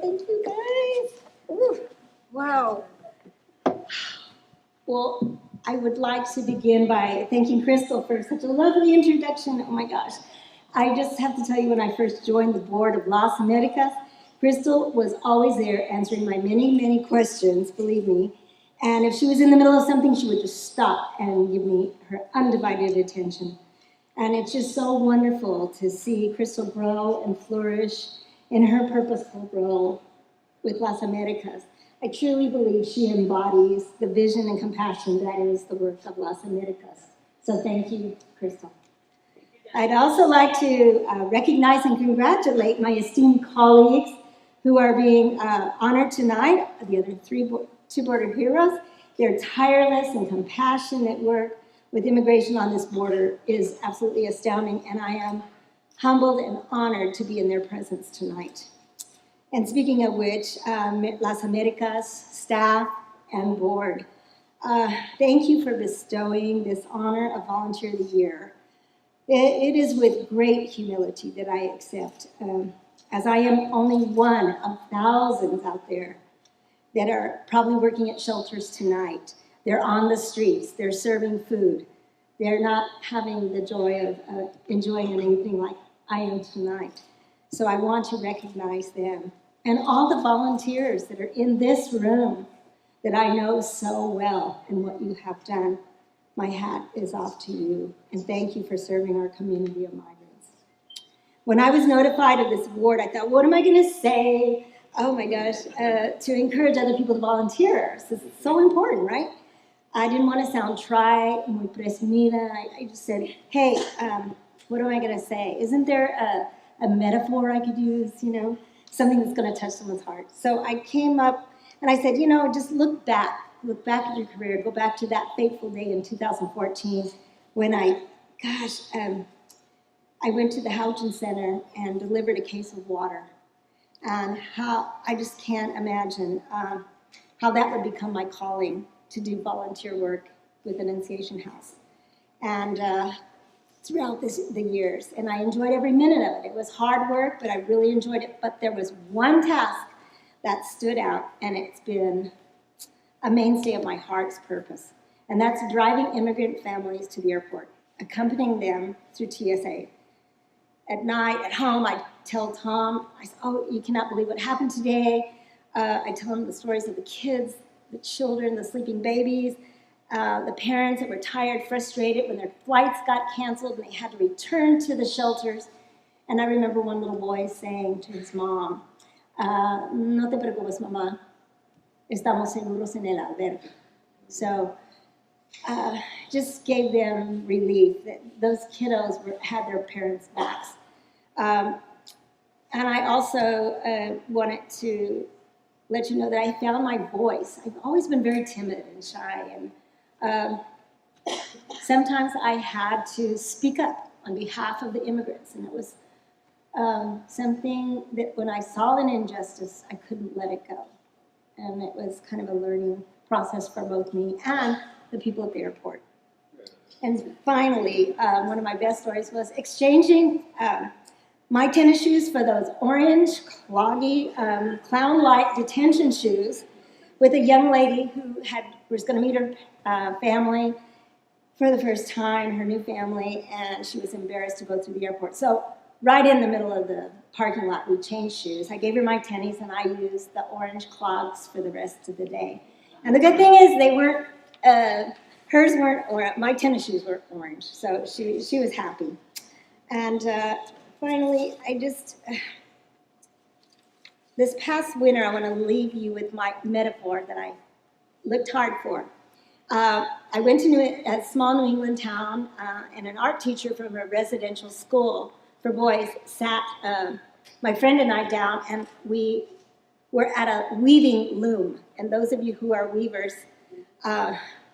Thank you, guys. Ooh, wow. Well, I would like to begin by thanking Crystal for such a lovely introduction. Oh my gosh. I just have to tell you, when I first joined the board of Las Americas, Crystal was always there answering my many, many questions, believe me. And if she was in the middle of something, she would just stop and give me her undivided attention. And it's just so wonderful to see Crystal grow and flourish in her purposeful role with Las Americas. I truly believe she embodies the vision and compassion that is the work of Las Americas. So thank you, Crystal. I'd also like to recognize and congratulate my esteemed colleagues who are being honored tonight, the other two border heroes. Their tireless and compassionate work with immigration on this border is absolutely astounding, and I am humbled and honored to be in their presence tonight. And speaking of which, Las Americas staff and board, thank you for bestowing this honor of Volunteer of the Year. It is with great humility that I accept, as I am only one of thousands out there that are probably working at shelters tonight. They're on the streets, they're serving food. They're not having the joy of enjoying anything like I am tonight. So I want to recognize them. And all the volunteers that are in this room that I know so well and what you have done. My hat is off to you, and thank you for serving our community of migrants. When I was notified of this award, I thought, what am I going to say? Oh my gosh, to encourage other people to volunteer. This is so important, right? I didn't want to sound trite, muy presumida. I just said, hey, what am I going to say? Isn't there a metaphor I could use, something that's going to touch someone's heart? So I came up and I said, just look back at your career, go back to that fateful day in 2014 when I went to the Houghton Center and delivered a case of water. And how I just can't imagine how that would become my calling to do volunteer work with an Annunciation House. And throughout the years, and I enjoyed every minute of it. It was hard work, but I really enjoyed it. But there was one task that stood out, and it's been a mainstay of my heart's purpose. And that's driving immigrant families to the airport, accompanying them through TSA. At night, at home, I tell Tom, I say, oh, you cannot believe what happened today. I tell him the stories of the kids, the children, the sleeping babies, the parents that were tired, frustrated when their flights got canceled and they had to return to the shelters. And I remember one little boy saying to his mom, no te preocupes, mamá, estamos seguros en el albergue. So just gave them relief that those kiddos had their parents' backs. And I also wanted to let you know that I found my voice. I've always been very timid and shy, and sometimes I had to speak up on behalf of the immigrants, and it was something that when I saw an injustice, I couldn't let it go. And it was kind of a learning process for both me and the people at the airport. And finally, one of my best stories was exchanging my tennis shoes for those orange, cloggy, clown-like detention shoes with a young lady who was going to meet her family for the first time, her new family, and she was embarrassed to go through the airport. So right in the middle of the parking lot, we changed shoes. I gave her my tennies, and I used the orange clogs for the rest of the day. And the good thing is they weren't, hers weren't, or my tennis shoes were orange, so she was happy. And finally, this past winter, I want to leave you with my metaphor that I looked hard for. I went to a small New England town, and an art teacher from a residential school for boys sat my friend and I down, and we were at a weaving loom. And those of you who are weavers,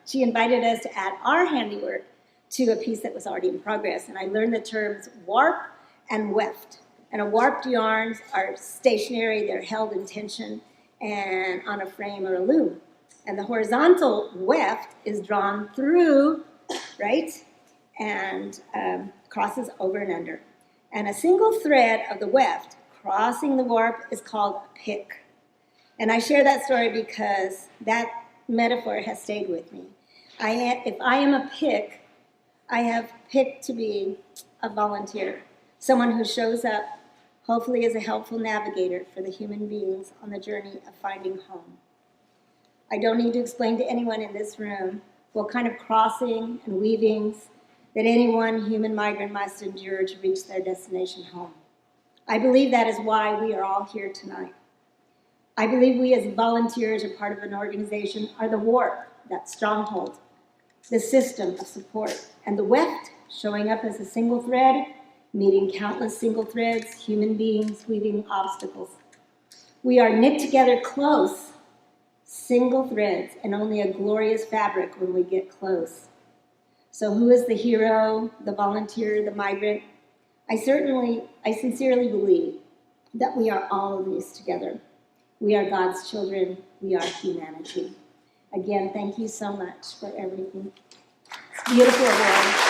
she invited us to add our handiwork to a piece that was already in progress. And I learned the terms warp and weft. And a warped yarns are stationary, they're held in tension and on a frame or a loom. And the horizontal weft is drawn through, right? And crosses over and under. And a single thread of the weft crossing the warp is called a pick. And I share that story because that metaphor has stayed with me. If I am a pick, I have picked to be a volunteer, someone who shows up, hopefully as a helpful navigator for the human beings on the journey of finding home. I don't need to explain to anyone in this room what kind of crossing and weavings that any one human migrant must endure to reach their destination home. I believe that is why we are all here tonight. I believe we as volunteers or part of an organization are the warp, that stronghold, the system of support, and the weft, showing up as a single thread, meeting countless single threads, human beings weaving obstacles. We are knit together close, single threads, and only a glorious fabric when we get close. So who is the hero, the volunteer, the migrant? I sincerely believe that we are all of these together. We are God's children. We are humanity. Again, thank you so much for everything. It's beautiful, Lord.